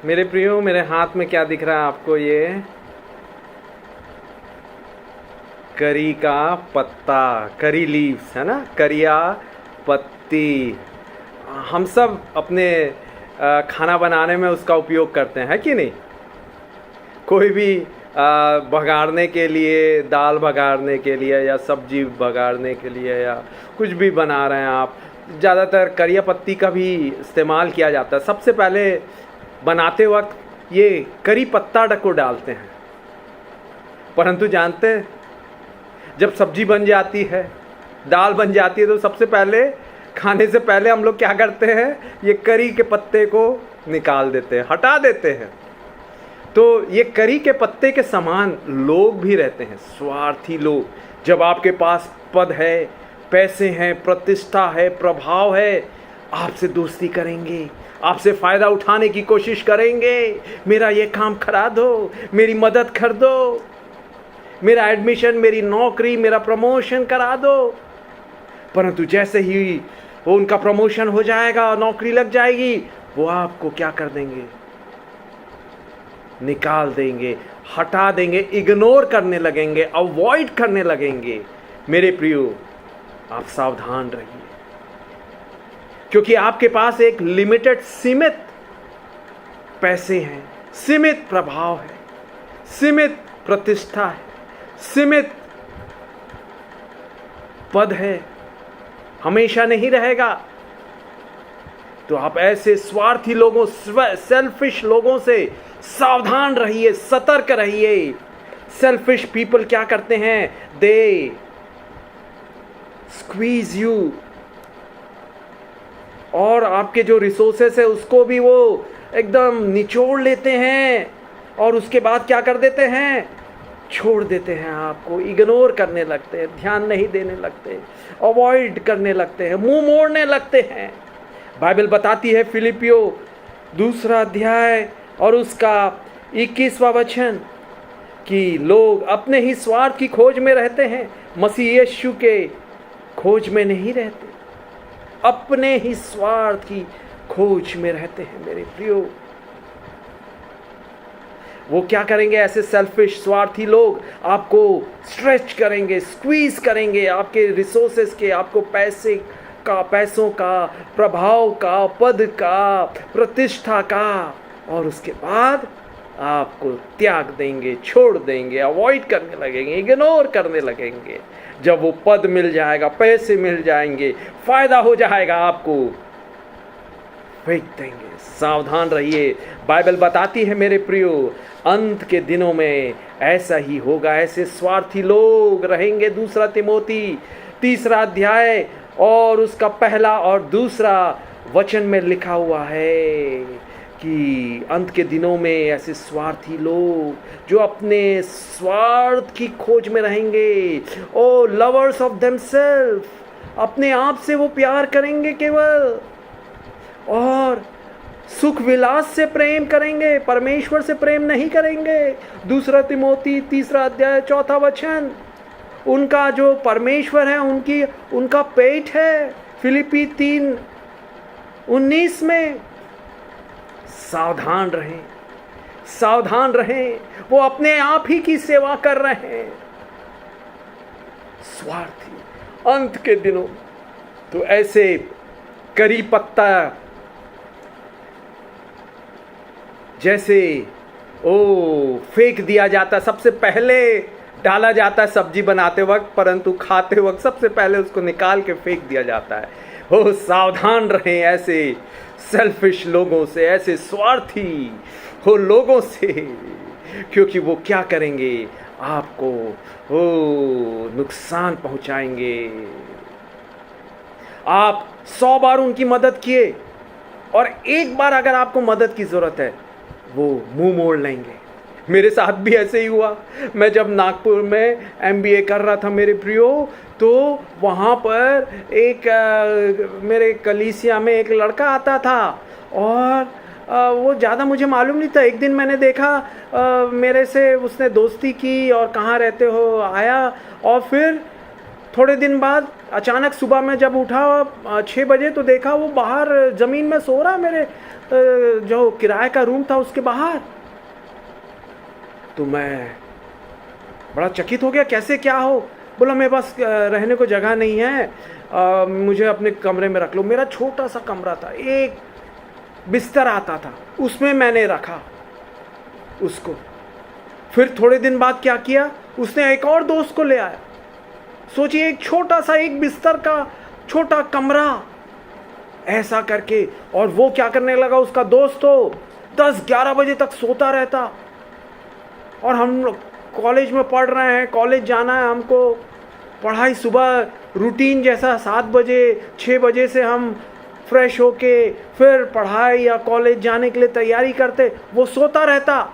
मेरे प्रियो, मेरे हाथ में क्या दिख रहा है आपको? ये करी का पत्ता, करी लीव्स है ना, करिया पत्ती। हम सब अपने खाना बनाने में उसका उपयोग करते हैं, है कि नहीं? कोई भी भगाड़ने के लिए, दाल भगाड़ने के लिए या सब्जी भगाड़ने के लिए या कुछ भी बना रहे हैं आप, ज़्यादातर करिया पत्ती का भी इस्तेमाल किया जाता है। सबसे पहले बनाते वक्त ये करी पत्ता को डालते हैं, परंतु जानते हैं जब सब्जी बन जाती है, दाल बन जाती है, तो सबसे पहले खाने से पहले हम लोग क्या करते हैं? ये करी के पत्ते को निकाल देते हैं, हटा देते हैं। तो ये करी के पत्ते के समान लोग भी रहते हैं, स्वार्थी लोग। जब आपके पास पद है, पैसे हैं, प्रतिष्ठा है, प्रभाव है, आपसे दोस्ती करेंगे, आपसे फ़ायदा उठाने की कोशिश करेंगे। मेरा ये काम करा दो, मेरी मदद कर दो, मेरा एडमिशन, मेरी नौकरी, मेरा प्रमोशन करा दो। परंतु जैसे ही वो उनका प्रमोशन हो जाएगा, नौकरी लग जाएगी, वो आपको क्या कर देंगे? निकाल देंगे, हटा देंगे, इग्नोर करने लगेंगे, अवॉइड करने लगेंगे। मेरे प्रियो, आप सावधान रहिए, क्योंकि आपके पास एक लिमिटेड, सीमित पैसे हैं, सीमित प्रभाव है, सीमित प्रतिष्ठा है, सीमित पद है, हमेशा नहीं रहेगा। तो आप ऐसे स्वार्थी लोगों, सेल्फिश लोगों से सावधान रहिए, सतर्क रहिए। सेल्फिश पीपल क्या करते हैं? दे स्क्वीज यू, और आपके जो रिसोर्सेस है उसको भी वो एकदम निचोड़ लेते हैं, और उसके बाद क्या कर देते हैं? छोड़ देते हैं, आपको इग्नोर करने लगते हैं, ध्यान नहीं देने लगते, अवॉइड करने लगते हैं, मुंह मोड़ने लगते हैं। बाइबल बताती है फिलिपियो 2 अध्याय और उसका 21वां वचन कि लोग अपने ही स्वार्थ की खोज में रहते हैं, मसीह यीशु के खोज में नहीं रहते, अपने ही स्वार्थ की खोज में रहते हैं। मेरे प्रियो, वो क्या करेंगे? ऐसे सेल्फिश, स्वार्थी लोग आपको स्ट्रेच करेंगे, स्क्वीज करेंगे, आपके रिसोर्सेस के, आपको पैसों का, प्रभाव का, पद का, प्रतिष्ठा का, और उसके बाद आपको त्याग देंगे, छोड़ देंगे, अवॉइड करने लगेंगे, इग्नोर करने लगेंगे। जब वो पद मिल जाएगा, पैसे मिल जाएंगे, फायदा हो जाएगा, आपको फेंक देंगे। सावधान रहिए। बाइबल बताती है मेरे प्रियो, अंत के दिनों में ऐसा ही होगा, ऐसे स्वार्थी लोग रहेंगे। 2 तिमोथी 3 अध्याय और उसका 1 और 2 वचन में लिखा हुआ है कि अंत के दिनों में ऐसे स्वार्थी लोग जो अपने स्वार्थ की खोज में रहेंगे, ओ लवर्स ऑफ देमसेल्फ, अपने आप से वो प्यार करेंगे केवल, और सुख विलास से प्रेम करेंगे, परमेश्वर से प्रेम नहीं करेंगे। 2 तिमोथी 3 अध्याय 4 वचन। उनका जो परमेश्वर है, उनका पेट है। फिलिपी 3:19 में। सावधान रहें, सावधान रहें, वो अपने आप ही की सेवा कर रहे हैं, स्वार्थी। अंत के दिनों तो ऐसे करी पत्ता जैसे फेंक दिया जाता, सबसे पहले डाला जाता है सब्जी बनाते वक्त, परंतु खाते वक्त सबसे पहले उसको निकाल के फेंक दिया जाता है। सावधान रहें ऐसे सेल्फिश लोगों से, ऐसे स्वार्थी लोगों से, क्योंकि वो क्या करेंगे? आपको नुकसान पहुंचाएंगे। आप 100 बार उनकी मदद किए और एक बार अगर आपको मदद की जरूरत है, वो मुंह मोड़ लेंगे। मेरे साथ भी ऐसे ही हुआ। मैं जब नागपुर में MBA कर रहा था मेरे प्रियो, तो वहाँ पर मेरे कलीसिया में एक लड़का आता था, और वो ज़्यादा मुझे मालूम नहीं था। एक दिन मैंने देखा, मेरे से उसने दोस्ती की और कहाँ रहते हो आया, और फिर थोड़े दिन बाद अचानक सुबह में जब उठा 6 बजे तो देखा वो बाहर ज़मीन में सो रहा है, मेरे जो किराए का रूम था उसके बाहर। तो मैं बड़ा चकित हो गया, कैसे क्या हो? बोला मेरे पास रहने को जगह नहीं है, मुझे अपने कमरे में रख लो। मेरा छोटा सा कमरा था, एक बिस्तर आता था, उसमें मैंने रखा उसको। फिर थोड़े दिन बाद क्या किया, उसने एक और दोस्त को ले आया। सोचिए, एक छोटा सा एक बिस्तर का छोटा कमरा, ऐसा करके। और वो क्या करने लगा, उसका दोस्त तो 10-11 बजे तक सोता रहता। और हम लोग कॉलेज में पढ़ रहे हैं, कॉलेज जाना है हमको, पढ़ाई सुबह रूटीन जैसा 7 बजे 6 बजे से हम फ्रेश होके फिर पढ़ाई या कॉलेज जाने के लिए तैयारी करते, वो सोता रहता।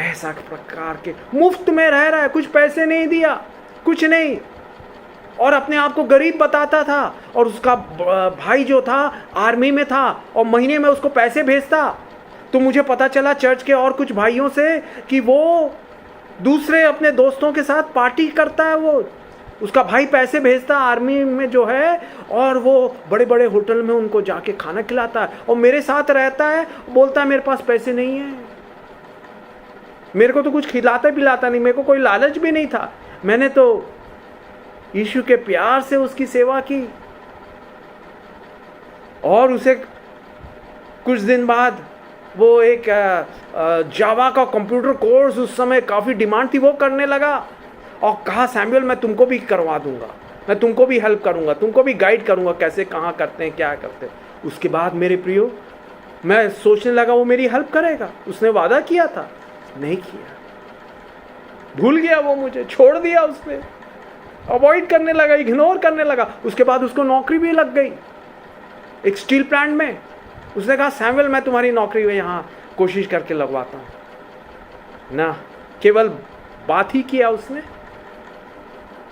ऐसा प्रकार के मुफ्त में रह रहा है, कुछ पैसे नहीं दिया, कुछ नहीं, और अपने आप को गरीब बताता था। और उसका भाई जो था आर्मी में था और महीने में उसको पैसे भेजता। तो मुझे पता चला चर्च के और कुछ भाइयों से कि वो दूसरे अपने दोस्तों के साथ पार्टी करता है, वो उसका भाई पैसे भेजता आर्मी में जो है, और वो बड़े बड़े होटल में उनको जाके खाना खिलाता है और मेरे साथ रहता है। बोलता है मेरे पास पैसे नहीं है, मेरे को तो कुछ खिलाता पिलाता नहीं, मेरे को कोई लालच भी नहीं था, मैंने तो यीशु के प्यार से उसकी सेवा की। और उसे कुछ दिन बाद वो एक जावा का कंप्यूटर कोर्स, उस समय काफ़ी डिमांड थी, वो करने लगा। और कहा सैमुअल मैं तुमको भी करवा दूंगा, मैं तुमको भी हेल्प करूंगा, तुमको भी गाइड करूंगा कैसे कहाँ करते हैं क्या करते हैं। उसके बाद मेरे प्रियो, मैं सोचने लगा वो मेरी हेल्प करेगा, उसने वादा किया था, नहीं किया, भूल गया वो, मुझे छोड़ दिया उसने, अवॉइड करने लगा, इग्नोर करने लगा। उसके बाद उसको नौकरी भी लग गई एक स्टील प्लांट में। उसने कहा सैमुअल मैं तुम्हारी नौकरी में यहाँ कोशिश करके लगवाता हूँ ना। केवल बात ही किया उसने,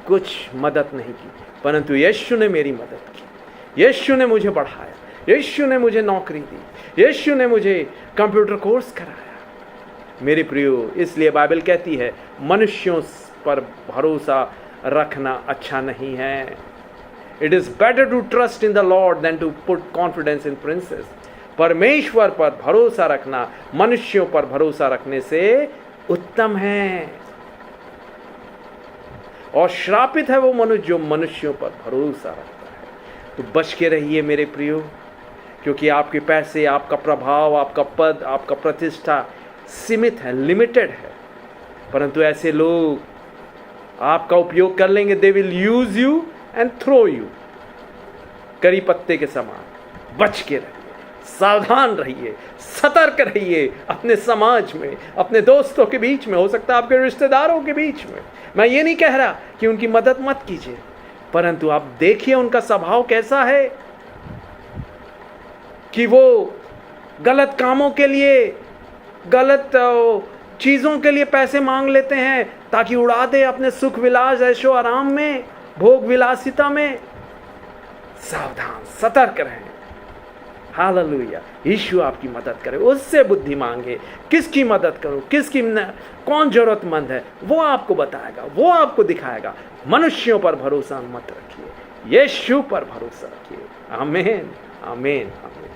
कुछ मदद नहीं की, परंतु यीशु ने मेरी मदद की, यीशु ने मुझे बढ़ाया, यीशु ने मुझे नौकरी दी, यीशु ने मुझे कंप्यूटर कोर्स कराया। मेरे प्रियो, इसलिए बाइबल कहती है मनुष्यों पर भरोसा रखना अच्छा नहीं है। It is better to trust in the lord than to put confidence in princes. परमेश्वर पर भरोसा रखना मनुष्यों पर भरोसा रखने से उत्तम है। और श्रापित है वो मनुष्य जो मनुष्यों पर भरोसा रखता है। तो बच के रहिए मेरे प्रियो, क्योंकि आपके पैसे, आपका प्रभाव, आपका पद, आपका प्रतिष्ठा सीमित है, लिमिटेड है। परंतु ऐसे लोग आपका उपयोग कर लेंगे, they will use you and throw you, करी पत्ते के समान। बच के रहिए, सावधान रहिए, सतर्क रहिए अपने समाज में, अपने दोस्तों के बीच में, हो सकता है आपके रिश्तेदारों के बीच में। मैं ये नहीं कह रहा कि उनकी मदद मत कीजिए, परंतु आप देखिए उनका स्वभाव कैसा है, कि वो गलत कामों के लिए, गलत चीज़ों के लिए पैसे मांग लेते हैं ताकि उड़ा दे अपने सुख विलास, ऐशो आराम में, भोग विलासिता में। सावधान, सतर्क रहें। हालेलुया। यीशु आपकी मदद करे, उससे बुद्धि मांगे, किसकी मदद करो, किसकी कौन जरूरतमंद है, वो आपको बताएगा, वो आपको दिखाएगा। मनुष्यों पर भरोसा मत रखिए, यीशु पर भरोसा रखिए। आमीन, आमीन, आमीन।